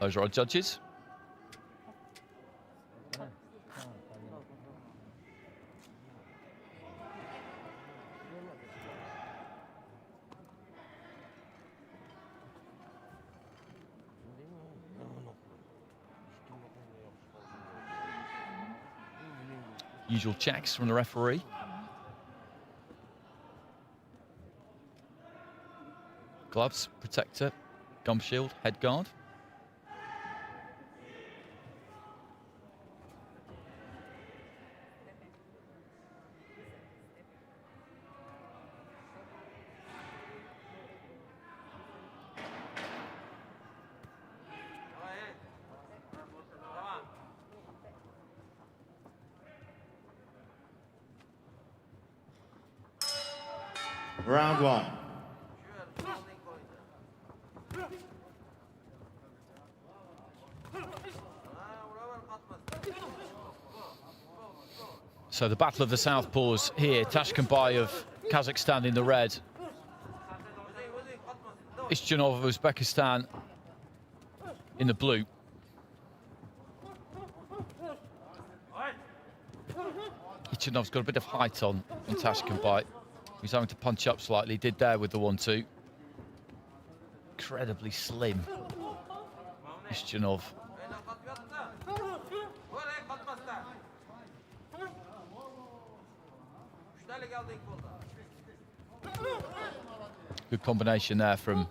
Those are our judges. Usual checks from the referee. Gloves, protector, gum shield, head guard. Round one. So the battle of the southpaws here. Tashkenbay of Kazakhstan in the red. Ishjonov of Uzbekistan in the blue. Ishjonov's got a bit of height on Tashkenbay. He's having to punch up slightly, did there with the 1-2. Incredibly slim, Ishjonov. Good combination there from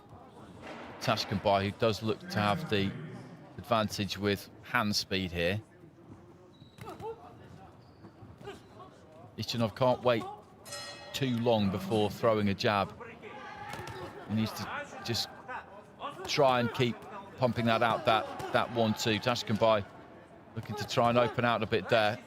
Tashkenbay, who does look to have the advantage with hand speed here. Ishjonov can't wait too long before throwing a jab. He needs to just try and keep pumping that out, that 1-2. Tashkenbay looking to try and open out a bit there.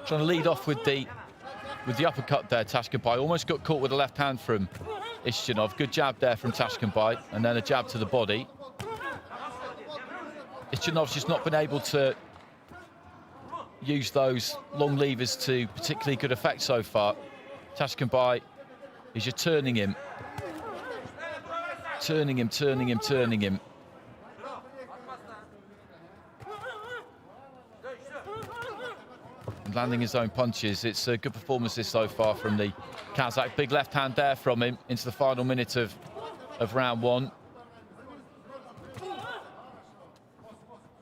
Trying to lead off with the uppercut there, Tashkenbay. Almost got caught with the left hand from Ishjonov. Good jab there from Tashkenbay, and then a jab to the body. Ishjonov's just not been able to use those long levers to particularly good effect so far. Tashkenbay is just turning him. Turning him, turning him, turning him. Landing his own punches. It's a good performance this so far from the Kazakh. Big left hand there from him into the final minute of round one.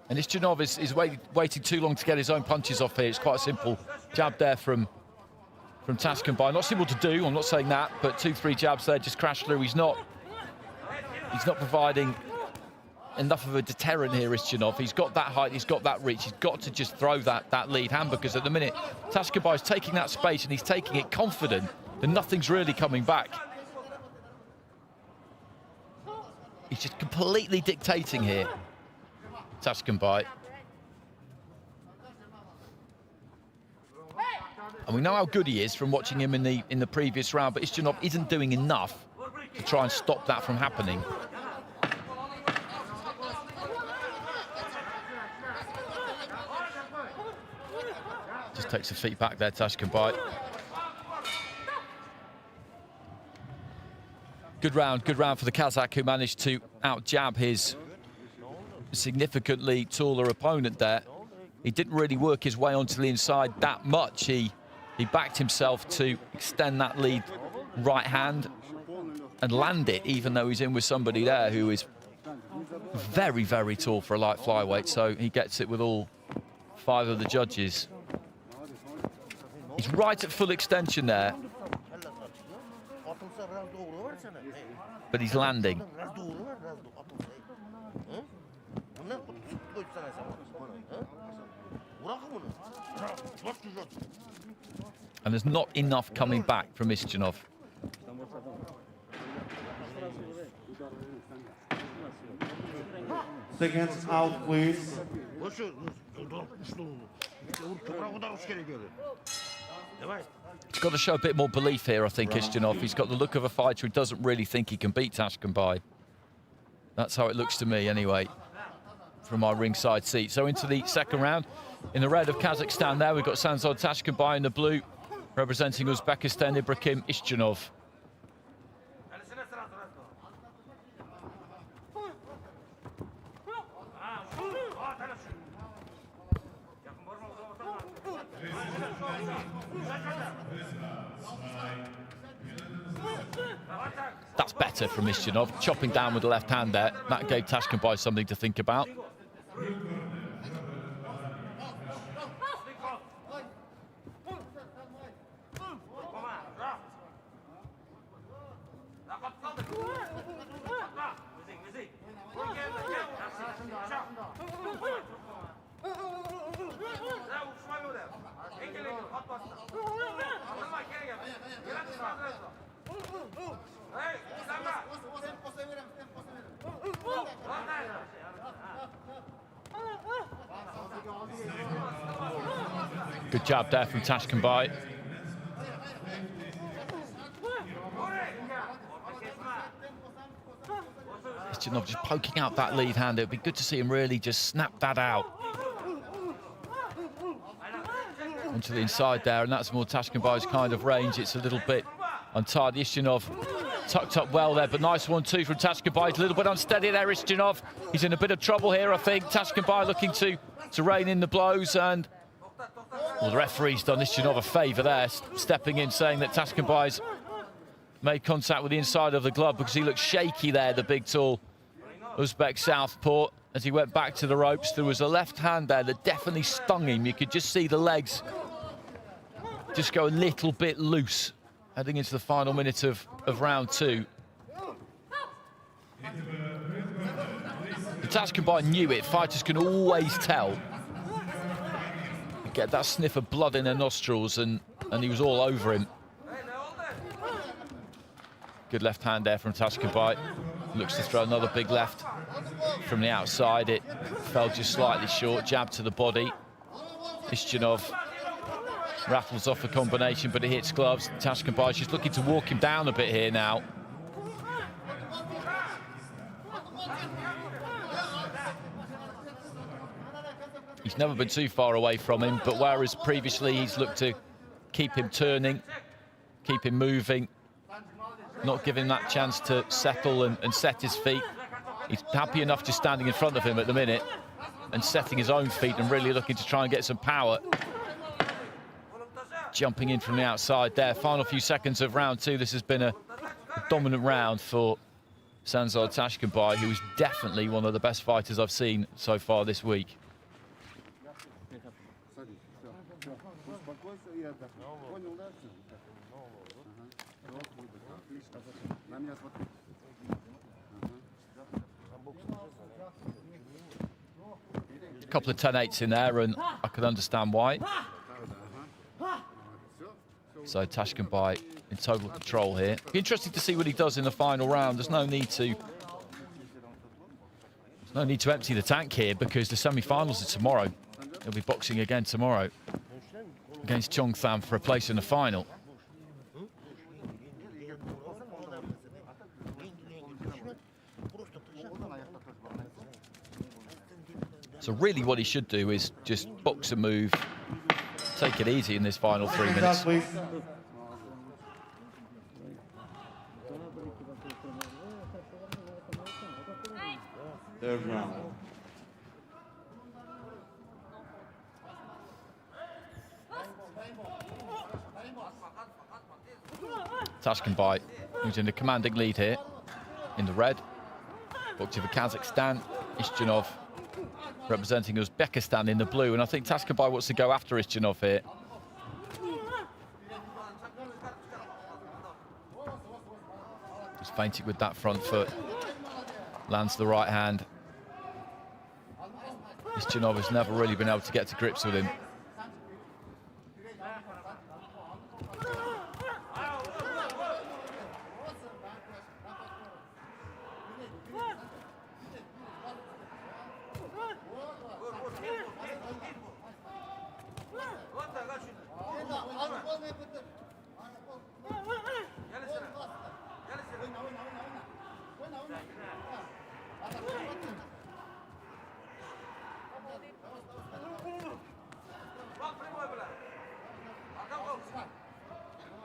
And Ishjonov is waiting too long to get his own punches off here. It's quite a simple jab there from Tashkenbay. Not simple to do, I'm not saying that, but 2-3 jabs there just crash through. He's not providing enough of a deterrent here, Ishjonov. He's got that height, he's got that reach. He's got to just throw that lead hand, because at the minute, Tashkenbay is taking that space and he's taking it confident that nothing's really coming back. He's just completely dictating here, Tashkenbay. And we know how good he is from watching him in the previous round, but Ishjonov isn't doing enough to try and stop that from happening. Just takes the feet back there, Tashkenbay. Good round for the Kazakh, who managed to out-jab his significantly taller opponent there. He didn't really work his way onto the inside that much. He backed himself to extend that lead right hand and land it, even though he's in with somebody there who is very, very tall for a light flyweight. So he gets it with all 5 of the judges. He's right at full extension there, but he's landing. And there's not enough coming back from Ishjonov. Seconds out, please. He's got to show a bit more belief here, I think, Ishjonov. He's got the look of a fighter who doesn't really think he can beat Tashkenbay. That's how it looks to me anyway, from my ringside seat. So into the second round. In the red of Kazakhstan there, we've got Sanzhar Tashkenbay. In the blue, representing Uzbekistan, Ibrokhim Ishjonov. That's better from Ishjonov, chopping down with the left hand there. That gave Tashkenbay something to think about. Good jab there from Tashkenbay. Ishjonov just poking out that lead hand. It would be good to see him really just snap that out. Onto the inside there, and that's more Tashkenbay's kind of range. It's a little bit untidy. Ishjonov tucked up well there, but nice 1-2 from Tashkenbay. It's a little bit unsteady there, Ishjonov. He's in a bit of trouble here, I think. Tashkenbay looking to rein in the blows, and well, the referee's done Ishjonov a favour there, stepping in, saying that Tashkenbay's made contact with the inside of the glove because he looked shaky there, the big, tall Uzbek southpaw. As he went back to the ropes, there was a left hand there that definitely stung him. You could just see the legs just go a little bit loose heading into the final minute of round two. Tashkenbay knew it. Fighters can always tell. Get that sniff of blood in their nostrils, and he was all over him. Good left hand there from Tashkenbay. Looks to throw another big left from the outside. It fell just slightly short. Jab to the body. Ishjonov rattles off a combination, but it hits gloves. Tashkenbay just looking to walk him down a bit here now. He's never been too far away from him, but whereas previously he's looked to keep him turning, keep him moving, not give him that chance to settle and set his feet. He's happy enough just standing in front of him at the minute and setting his own feet and really looking to try and get some power. Jumping in from the outside there. Final few seconds of round two. This has been a dominant round for Sanzhar Tashkenbay, who is definitely one of the best fighters I've seen so far this week. A couple of 10-8s in there, and I can understand why. So Tashkenbay in total control here. Be interesting to see what he does in the final round. There's no need to empty the tank here because the semi-finals are tomorrow. He'll be boxing again tomorrow against Chongtham for a place in the final. So really what he should do is just box and move, take it easy in this final 3 minutes. Third round. Tashkenbay, who's in the commanding lead here, in the red. Boxing for Kazakhstan, Ishjonov representing Uzbekistan in the blue, and I think Tashkenbay wants to go after Ishjonov here. Just feinting with that front foot, lands the right hand. Ishjonov has never really been able to get to grips with him.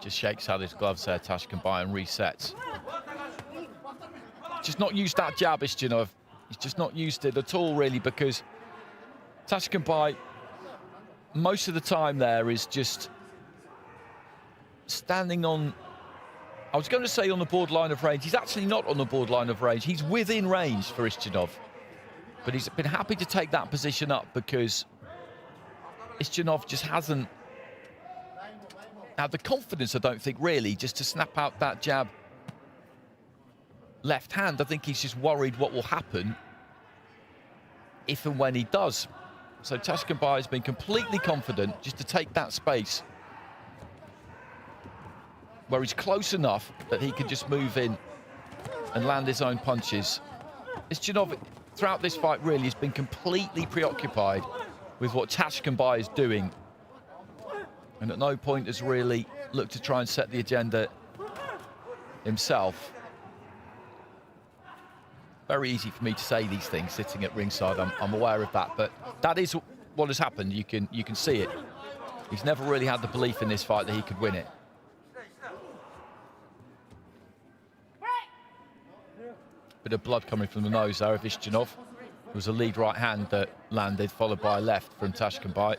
Just shakes out his gloves there, Tashkenbay, and resets. Just not used that jab, Ishjonov. He's just not used it at all, really, because Tashkenbay, most of the time there, is just standing on, I was going to say on the borderline of range. He's actually not on the borderline of range. He's within range for Ishjonov. But he's been happy to take that position up because Ishjonov just hasn't had the confidence, I don't think, really, just to snap out that jab left hand. I think he's just worried what will happen if and when he does. So Tashkenbay has been completely confident just to take that space where he's close enough that he can just move in and land his own punches. Ishjonov, throughout this fight, really has been completely preoccupied with what Tashkenbay is doing, and at no point has really looked to try and set the agenda himself. Very easy for me to say these things sitting at ringside, I'm aware of that, but that is what has happened. You can see it. He's never really had the belief in this fight that he could win it. Bit of blood coming from the nose there of Ishjonov. It was a lead right hand that landed, followed by a left from Tashkenbay.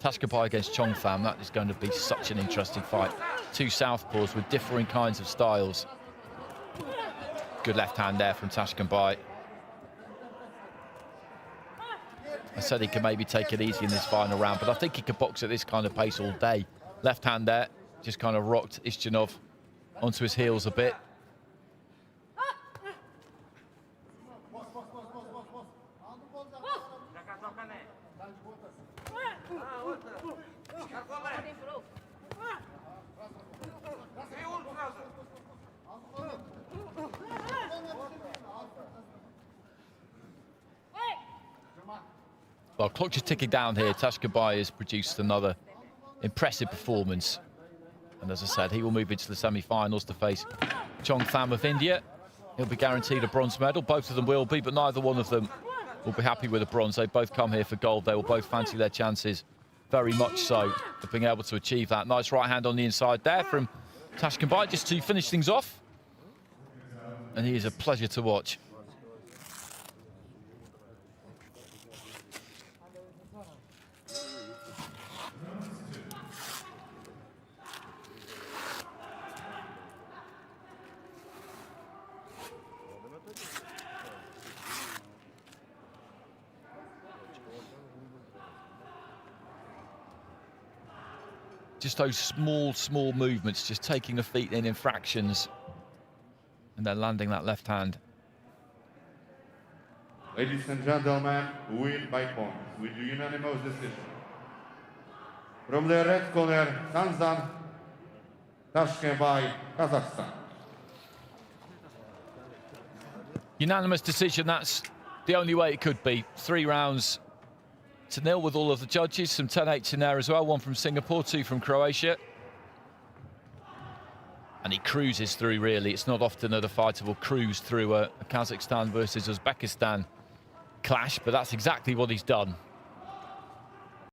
Tashkenbay against Chong Tham, that is going to be such an interesting fight. Two southpaws with differing kinds of styles. Good left hand there from Tashkenbay. I said he could maybe take it easy in this final round, but I think he could box at this kind of pace all day. Left hand there, just kind of rocked Ishjonov onto his heels a bit. Well, clock just ticking down here. Tashkenbay has produced another impressive performance. And as I said, he will move into the semi-finals to face Chong Tham of India. He'll be guaranteed a bronze medal. Both of them will be, but neither one of them will be happy with a bronze. They both come here for gold. They will both fancy their chances very much so of being able to achieve that. Nice right hand on the inside there from Tashkenbay just to finish things off. And he is a pleasure to watch. Just those small movements, just taking the feet in fractions and then landing that left hand. Ladies and gentlemen, win by points with unanimous decision. From the red corner, Sanzhar, Tashkenbay, Kazakhstan. Unanimous decision, that's the only way it could be. 3 rounds to nil with all of the judges, some 10-8s in there as well, 1 from Singapore, 2 from Croatia. And he cruises through, really. It's not often that a fighter will cruise through a Kazakhstan versus Uzbekistan clash, but that's exactly what he's done.